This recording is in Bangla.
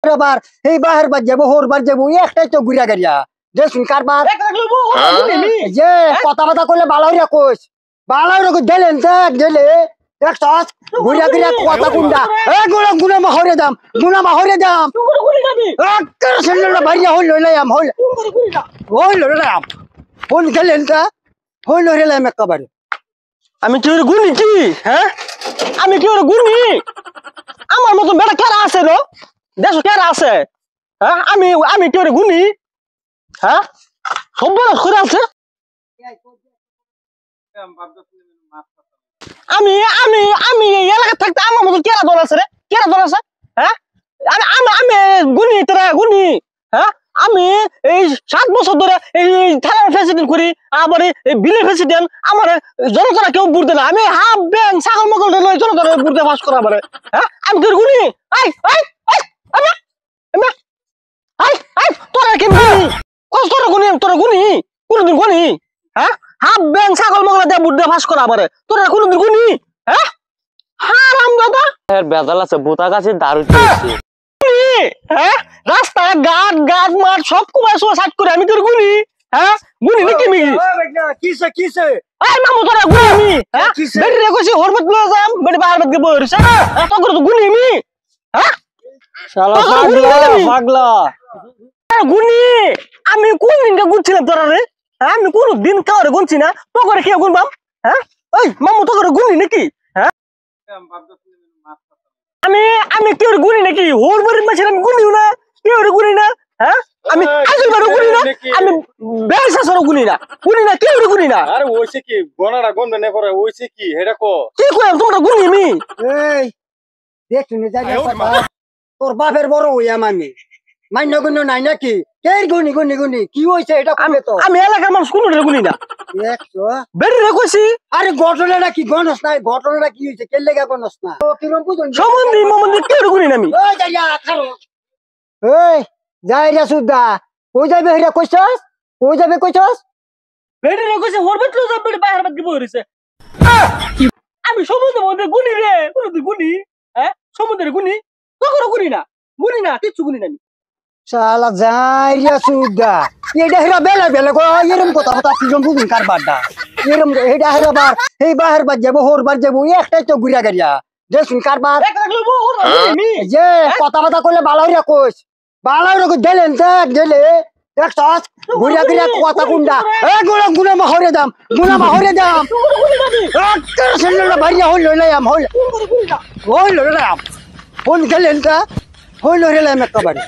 আবার এই বাহির বার যাবো হোর বার যাবো একটাই তো ঘুরা গাড়িয়া দেখুন কারবার যে কথা কথা করলে বালাউরিয়া কোষ বালাউরিয়া দিলেন দেখ দিলে দেখছস ঘুরা ঘুরা কথা কুন্ডা এ গুনা গুনা মাহরে দাম একটা সেন্ডা ভারিয়া হইল লইলাম হইল লইলাম ফোন গেলেন তা হইল লইলাম একবারে আমি কি ওরে গুনি কি হ্যাঁ আমি কি ওরে গুনি আমার মতন বেটা কারা আছে রে দেশ কারা আছে হ্যাঁ আমি কি ওরে গুনি হ্যাঁ সব বড় করে আছে আমি আমি আমি এই এলাকা থাকতে আমার মতন কেরা দল আছে রে কেরা দল আছে হ্যাঁ আমি গুনি তোরা গুনি হ্যাঁ আমি এই 7 বছর ধরে এই থানার প্রেসিডেন্ট করি আবার এই বিলের প্রেসিডেন্ট আমার জনতা কেউ ভোট দেয় না আমি হাফ ব্যাংক ছাগল মগল লই জনতা ভোট দিয়ে পাস করা পারে হ্যাঁ আমি তোর গুনি আই আই আই আই আই তোরা কি গুনি কষ্ট তোরা গুনি কোনদিন গুনি হ্যাঁ হাফ ব্যাংক ছাগল মগল দিয়ে ভোট দিয়ে পাস করা পারে তোরা কোনদিন গুনি হ্যাঁ হারাম দাদা এর বেজাল আছে বোতা গাছে দারু চলছে হ্যাঁ রাস্তা গাট গাট মাঠ সব কুমার সব সাইড করে আমি তোর গুনি হ্যাঁ গুনি নাকি আমি কিসে কিসে এই মামু তোরা গুনি আমি হ্যাঁ বেটি রে কইছি হরমত লয়ে যাম বেটি বাহার বাদ গে বইরছে এত করে তো গুনি আমি হ্যাঁ শালা পাগলা গুনি আমি কোন দিনটা গুনছিলাম তোরা রে আমি কোন দিন কাউরে গুনছি না তো করে কি গুনবাম হ্যাঁ ওই মামু তো করে গুনি নাকি হ্যাঁ আমি কি ওরে গুনি নাকি হোর বাড়ির মাছের আমি গুনিও না কি ওরে গুনি না হ্যাঁ আমি আসল বারে গুনি না আমি বেলসা সর গুনি না কি ওরে গুনি না আরে ওইছে কি গনাটা গন্দ নে করে ওইছে কি হেডা কো কি কই তোমরা গুনি আমি এই দেখুন তোর বাপের বড় হইয়া আমি মান্য গুণ নাই নাকি কে গুনি গুনি গুনি কি হইছে এটা কবে তো আমি এলাকার মানুষ কোন রে গুনি না দেখছো বেরি রে কইছি আরে ঘটনাটা কি গনস নাই ঘটনাটা কি হইছে কে লাগা গনস না তো কিরম বুঝুন সম্বন্ধে কি ওরে গুনি না আমি ওই যাইয়া খারো এই যাইরা সুদা কই যাবে হেরা কইছস কই যাবে কইছস বেরি রে কইছে হরবত লো যাব বেরি বাহির বাদ গে বইরিছে আমি সম্বন্ধে গুনি রে কোন গুনি হ্যাঁ সম্বন্ধে গুনি তো করে গুনি না কিছু গুনি না আমি শালা যাইরা সুদা এটা হেরা বেলা বেলা কো এরম কথা কথা কিরম বুঝুন কারবারটা এরম এটা হেরা বার এই বাহির বাদ যাবো হোর বার যাবো একটাই তো ঘুরা গাড়িয়া দেখুন কারবার যে কথা কথা করলে বালাউরিয়া কোষ বালাউরিয়া দিলেন দেখ দিলে দেখছস ঘুরা ঘুরা কথা কুন্ডা এ গুনা গুনা মাহরে দাম একটা সেন্ডা ভারিয়া হইল লইলাম হইল লইলাম ফোন গেলেন তা হইল লইলাম একবারে